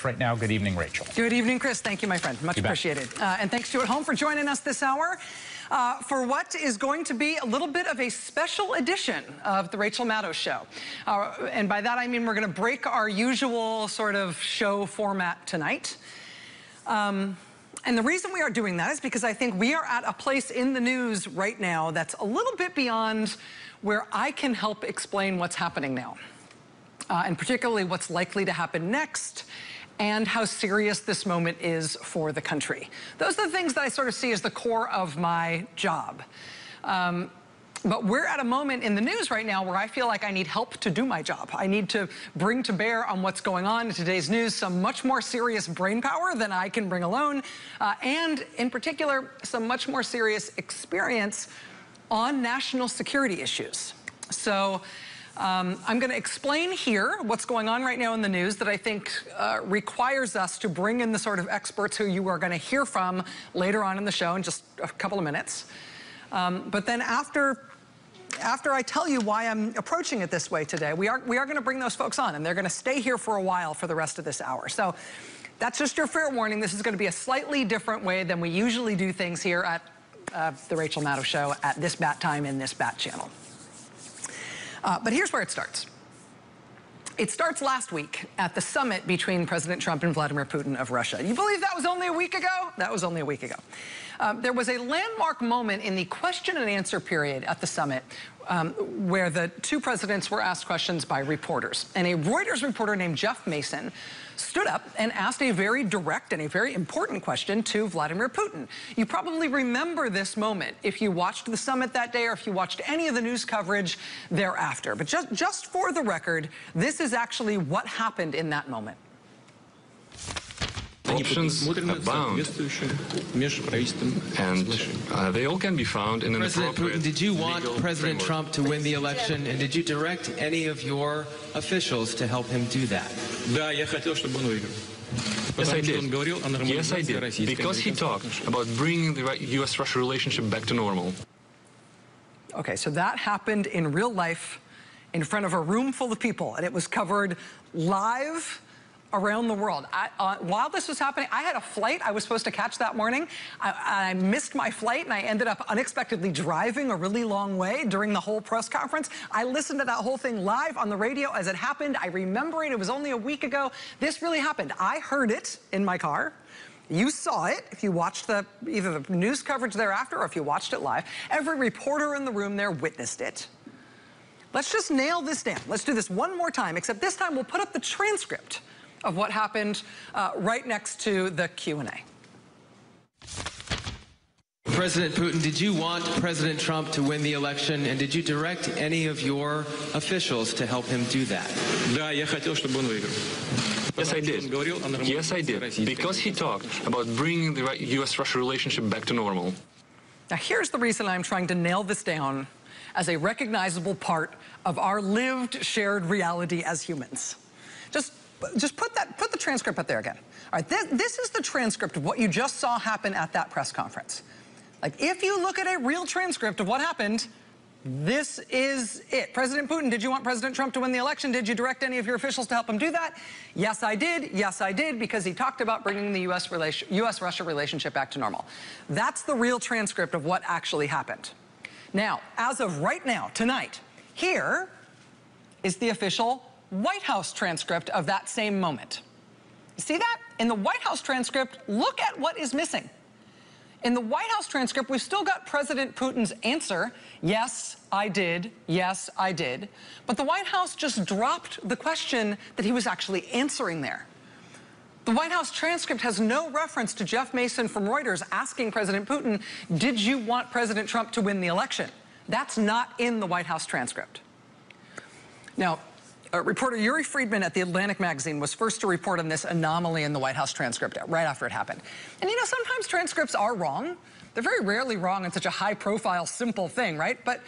experts right now. Good evening, Rachel. Good evening, Chris. Thank you, my friend. Much appreciated. And thanks to you at home for joining us this hour for what is going to be a little bit of a special edition of the Rachel Maddow Show. And by that, I mean we're going to break our usual sort of show format tonight. And the reason we are doing that is because I think we are at a place in the news right now that's a little bit beyond where I can help explain what's happening now. And particularly what's likely to happen next, and how serious this moment is for the country. Those are the things that I sort of see as the core of my job. But we're at a moment in the news right now where I feel like I need help to do my job. I need to bring to bear on what's going on in today's news some much more serious brain power than I can bring alone, and in particular, some much more serious experience on national security issues. So I'm going to explain here what's going on right now in the news that I think requires us to bring in the sort of experts who you are going to hear from later on in the show in just a couple of minutes. But then after I tell you why I'm approaching it this way today, we are going to bring those folks on, and they're going to stay here for a while for the rest of this hour. So that's just your fair warning. This is going to be a slightly different way than we usually do things here at the Rachel Maddow Show at this bat time in this bat channel. But here's where it starts. It starts last week at the summit between President Trump and Vladimir Putin of Russia. You believe that was only a week ago? That was only a week ago. There was a landmark moment in the question and answer period at the summit where the two presidents were asked questions by reporters. And a Reuters reporter named Jeff Mason stood up and asked a very direct and a very important question to Vladimir Putin. You probably remember this moment if you watched the summit that day or if you watched any of the news coverage thereafter. But just for the record, this is actually what happened in that moment. Options abound, and they all can be found in an President Putin, did you want President Trump to win the election, and did you direct any of your officials to help him do that? Yes, I did. Yes, I did. Because he talked about bringing the U.S.-Russia relationship back to normal. Okay, so that happened in real life in front of a room full of people, and it was covered live around the world. While this was happening, I had a flight I was supposed to catch that morning. I missed my flight, and I ended up unexpectedly driving a really long way during the whole press conference. I listened to that whole thing live on the radio as it happened. I remember it. It was only a week ago. This really happened. I heard it in my car. You saw it if you watched either the news coverage thereafter or if you watched it live. Every reporter in the room there witnessed it. Let's just nail this down. Let's do this one more time, except this time we'll put up the transcript of what happened right next to the Q&A. President Putin, did you want President Trump to win the election, and did you direct any of your officials to help him do that? Yes, I did. Yes, I did. Because he talked about bringing the U.S.-Russia relationship back to normal. Now, here's the reason I'm trying to nail this down as a recognizable part of our lived, shared reality as humans. Just put the transcript up there again. All right, this is the transcript of what you just saw happen at that press conference. Like, if you look at a real transcript of what happened, this is it. President Putin, did you want President Trump to win the election? Did you direct any of your officials to help him do that? Yes, I did. Yes, I did, because he talked about bringing the U.S.-Russia relationship back to normal. That's the real transcript of what actually happened. Now, as of right now, tonight, here is the official White House transcript of that same moment. You see that? In the White House transcript, look at what is missing. In the White House transcript, we've still got President Putin's answer, yes, I did, yes, I did. But the White House just dropped the question that he was actually answering there. The White House transcript has no reference to Jeff Mason from Reuters asking President Putin, did you want President Trump to win the election? That's not in the White House transcript. Now, reporter Yuri Friedman at The Atlantic magazine was first to report on this anomaly in the White House transcript right after it happened. And you know, sometimes transcripts are wrong. They're very rarely wrong in such a high-profile, simple thing, right? But,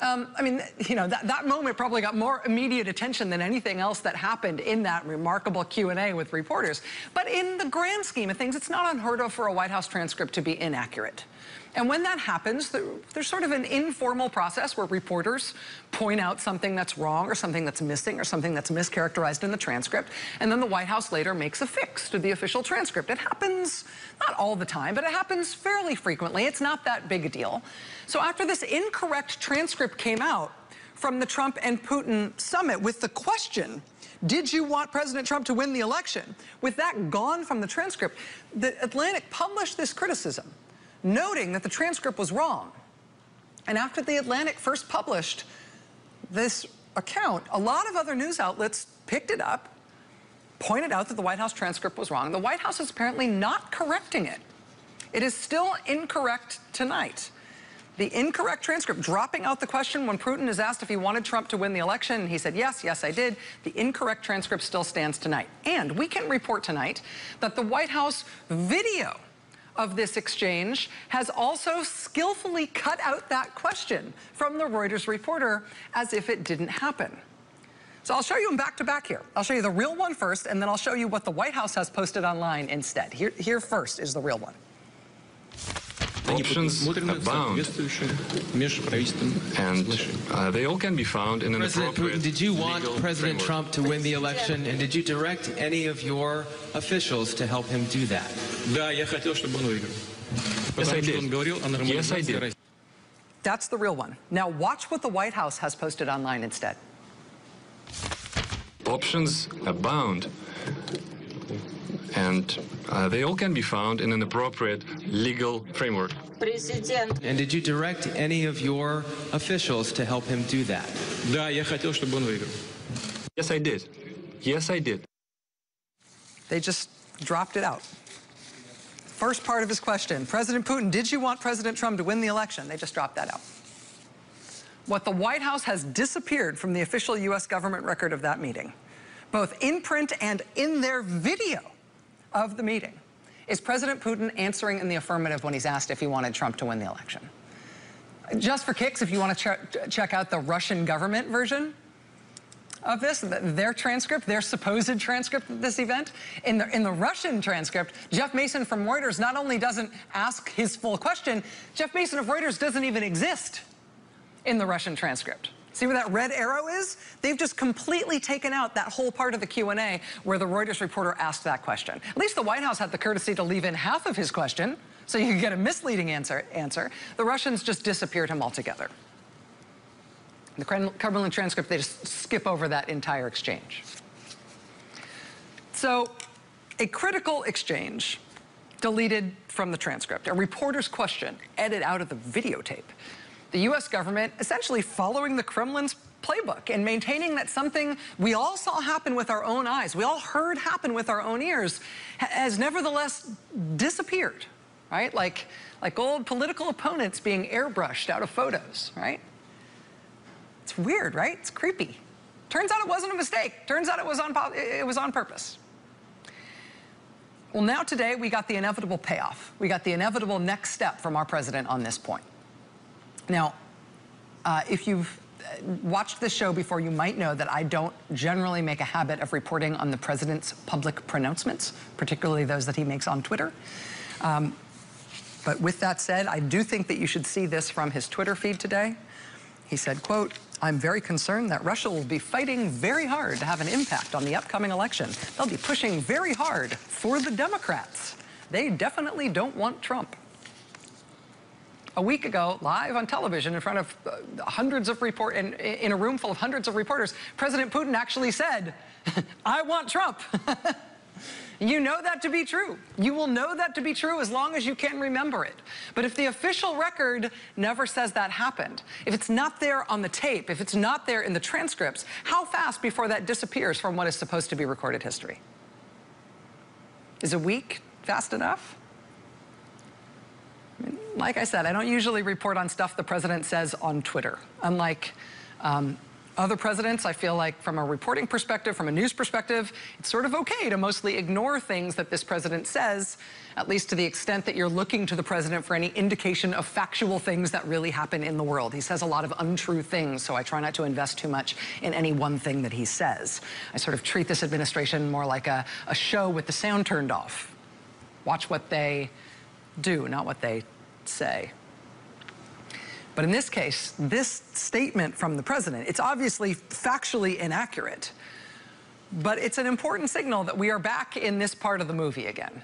I mean, you know, that moment probably got more immediate attention than anything else that happened in that remarkable Q&A with reporters. But in the grand scheme of things, it's not unheard of for a White House transcript to be inaccurate. And when that happens, there's sort of an informal process where reporters point out something that's wrong or something that's missing or something that's mischaracterized in the transcript, and then the White House later makes a fix to the official transcript. It happens not all the time, but it happens fairly frequently. It's not that big a deal. So after this incorrect transcript came out from the Trump and Putin summit with the question, did you want President Trump to win the election? With that gone from the transcript, The Atlantic published this criticism, noting that the transcript was wrong. And after The Atlantic first published this account, a lot of other news outlets picked it up, pointed out that the White House transcript was wrong. The White House is apparently not correcting it. It is still incorrect tonight. The incorrect transcript, dropping out the question when Putin is asked if he wanted Trump to win the election, and he said, yes, yes, I did. The incorrect transcript still stands tonight. And we can report tonight that the White House video of this exchange has also skillfully cut out that question from the Reuters reporter as if it didn't happen. So I'll show you them back to back here. I'll show you the real one first, and then I'll show you what the White House has posted online instead. Here first is the real one. Options abound, and they all can be found in an President appropriate Putin, did you want legal President framework. Trump to win the election, and did you direct any of your officials to help him do that? Yes, I did. Yes, I did. That's the real one. Now watch what the White House has posted online instead. Options abound, and they all can be found in an appropriate legal framework. And did you direct any of your officials to help him do that? Yes, I did. Yes, I did. They just dropped it out. First part of his question, President Putin, did you want President Trump to win the election? They just dropped that out. What the White House has disappeared from the official U.S. government record of that meeting, both in print and in their video of the meeting, is President Putin answering in the affirmative when he's asked if he wanted Trump to win the election. Just for kicks, if you want to check out the Russian government version of this, their transcript, their supposed transcript of this event, in the Russian transcript, Jeff Mason from Reuters not only doesn't ask his full question, Jeff Mason of Reuters doesn't even exist in the Russian transcript. See where that red arrow is? They've just completely taken out that whole part of the Q&A where the Reuters reporter asked that question. At least the White House had the courtesy to leave in half of his question, so you could get a misleading answer. The Russians just disappeared him altogether. The Kremlin transcript, they just skip over that entire exchange. So, a critical exchange deleted from the transcript, a reporter's question edited out of the videotape. The U.S. government essentially following the Kremlin's playbook and maintaining that something we all saw happen with our own eyes, we all heard happen with our own ears, has nevertheless disappeared, right? Like old political opponents being airbrushed out of photos, right? It's weird, right? It's creepy. Turns out it wasn't a mistake. Turns out it was on purpose. Well, now today we got the inevitable payoff. We got the inevitable next step from our president on this point. Now, if you've watched this show before, you might know that I don't generally make a habit of reporting on the president's public pronouncements, particularly those that he makes on Twitter. But with that said, I do think that you should see this from his Twitter feed today. He said, quote, "I'm very concerned that Russia will be fighting very hard to have an impact on the upcoming election. They'll be pushing very hard for the Democrats. They definitely don't want Trump." A week ago, live on television in front of hundreds of in a room full of hundreds of reporters, President Putin actually said, "I want Trump." You know that to be true. You will know that to be true as long as you can remember it. But if the official record never says that happened, if it's not there on the tape, if it's not there in the transcripts, how fast before that disappears from what is supposed to be recorded history? Is a week fast enough? I mean, like I said, I don't usually report on stuff the president says on Twitter. Unlike other presidents, I feel like from a reporting perspective, from a news perspective, it's sort of okay to mostly ignore things that this president says, at least to the extent that you're looking to the president for any indication of factual things that really happen in the world. He says a lot of untrue things, so I try not to invest too much in any one thing that he says. I sort of treat this administration more like a show with the sound turned off. Watch what they do, not what they say. But in this case, this statement from the president, it's obviously factually inaccurate, but it's an important signal that we are back in this part of the movie again.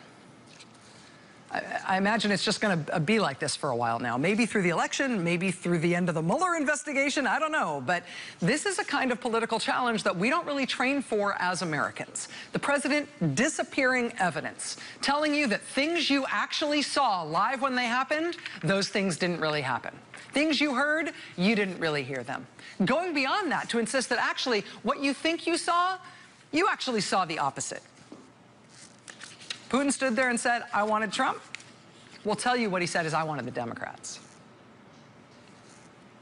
I imagine it's just going to be like this for a while now. Maybe through the election, maybe through the end of the Mueller investigation, I don't know. But this is a kind of political challenge that we don't really train for as Americans. The president disappearing evidence, telling you that things you actually saw live when they happened, those things didn't really happen. Things you heard, you didn't really hear them. Going beyond that to insist that actually what you think you saw, you actually saw the opposite. Putin stood there and said, I wanted Trump. We'll tell you what he said is, I wanted the Democrats.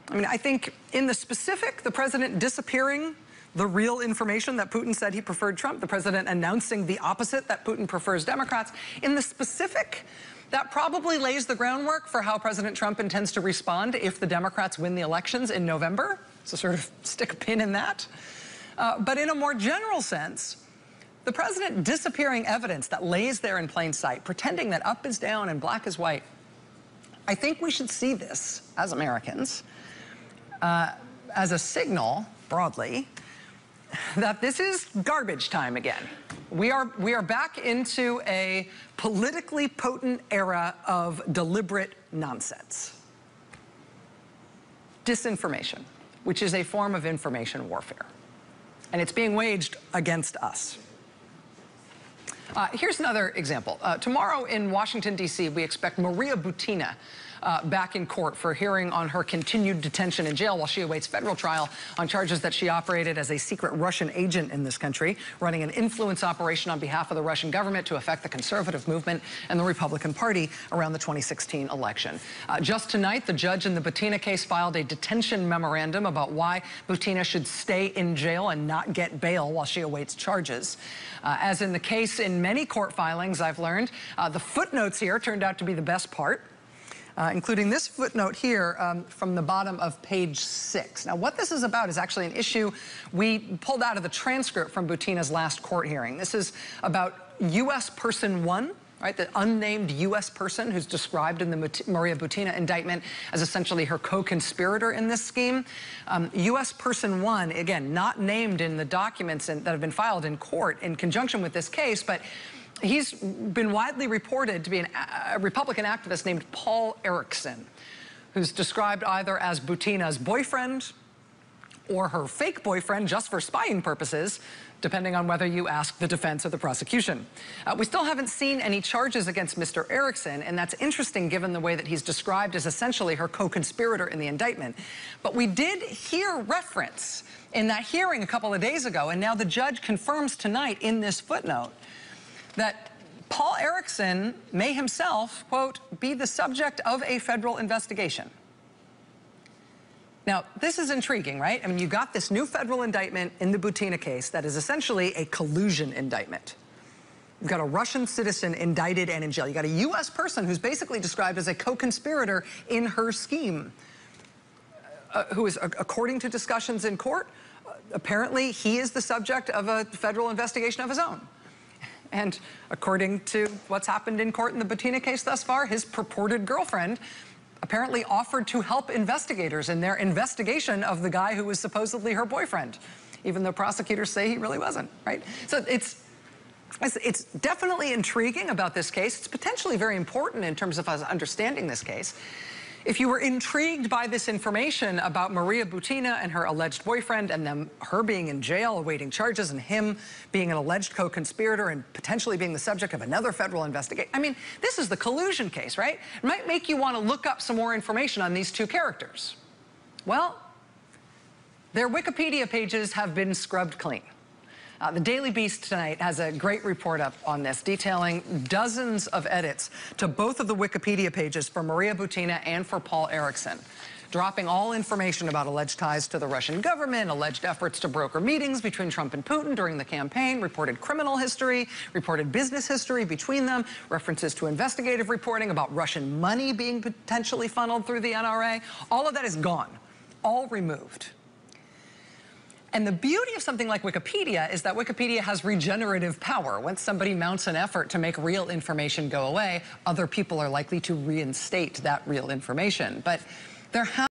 I mean, I think in the specific, the president disappearing the real information that Putin said he preferred Trump, the president announcing the opposite, that Putin prefers Democrats. In the specific, that probably lays the groundwork for how President Trump intends to respond if the Democrats win the elections in November. So sort of stick a pin in that. But in a more general sense, the president disappearing evidence that lays there in plain sight, pretending that up is down and black is white. I think we should see this as Americans as a signal, broadly, that this is garbage time again. We are back into a politically potent era of deliberate nonsense. Disinformation, which is a form of information warfare. And it's being waged against us. Here's another example. Tomorrow in Washington, D.C., we expect Maria Butina back in court for a hearing on her continued detention in jail while she awaits federal trial on charges that she operated as a secret Russian agent in this country, running an influence operation on behalf of the Russian government to affect the conservative movement and the Republican Party around the 2016 election. Just tonight, the judge in the Butina case filed a detention memorandum about why Butina should stay in jail and not get bail while she awaits charges. As in the case in many court filings, I've learned, the footnotes here turned out to be the best part. Including this footnote here from the bottom of page 6. Now, what this is about is actually an issue we pulled out of the transcript from Butina's last court hearing. This is about U.S. Person 1, right, the unnamed U.S. person who's described in the Maria Butina indictment as essentially her co-conspirator in this scheme. U.S. Person 1, again, not named in the documents that have been filed in court in conjunction with this case, but he's been widely reported to be a Republican activist named Paul Erickson, who's described either as Butina's boyfriend or her fake boyfriend just for spying purposes, depending on whether you ask the defense or the prosecution. We still haven't seen any charges against Mr. Erickson, and that's interesting given the way that he's described as essentially her co-conspirator in the indictment. But we did hear reference in that hearing a couple of days ago, and now the judge confirms tonight in this footnote that Paul Erickson may himself, quote, be the subject of a federal investigation. Now, this is intriguing, right? I mean, you got this new federal indictment in the Butina case that is essentially a collusion indictment. You've got a Russian citizen indicted and in jail. You got a U.S. person who's basically described as a co-conspirator in her scheme, who is, according to discussions in court, apparently he is the subject of a federal investigation of his own. And according to what's happened in court in the Butina case thus far, his purported girlfriend apparently offered to help investigators in their investigation of the guy who was supposedly her boyfriend, even though prosecutors say he really wasn't, right? So it's definitely intriguing about this case. It's potentially very important in terms of us understanding this case. If you were intrigued by this information about Maria Butina and her alleged boyfriend and her being in jail awaiting charges and him being an alleged co-conspirator and potentially being the subject of another federal investigation, I mean, this is the collusion case, right? It might make you want to look up some more information on these two characters. Well, their Wikipedia pages have been scrubbed clean. The Daily Beast tonight has a great report up on this, detailing dozens of edits to both of the Wikipedia pages for Maria Butina and for Paul Erickson, dropping all information about alleged ties to the Russian government, alleged efforts to broker meetings between Trump and Putin during the campaign, reported criminal history, reported business history between them, references to investigative reporting about Russian money being potentially funneled through the NRA. All of that is gone, all removed. And the beauty of something like Wikipedia is that Wikipedia has regenerative power. Once somebody mounts an effort to make real information go away, other people are likely to reinstate that real information. But there have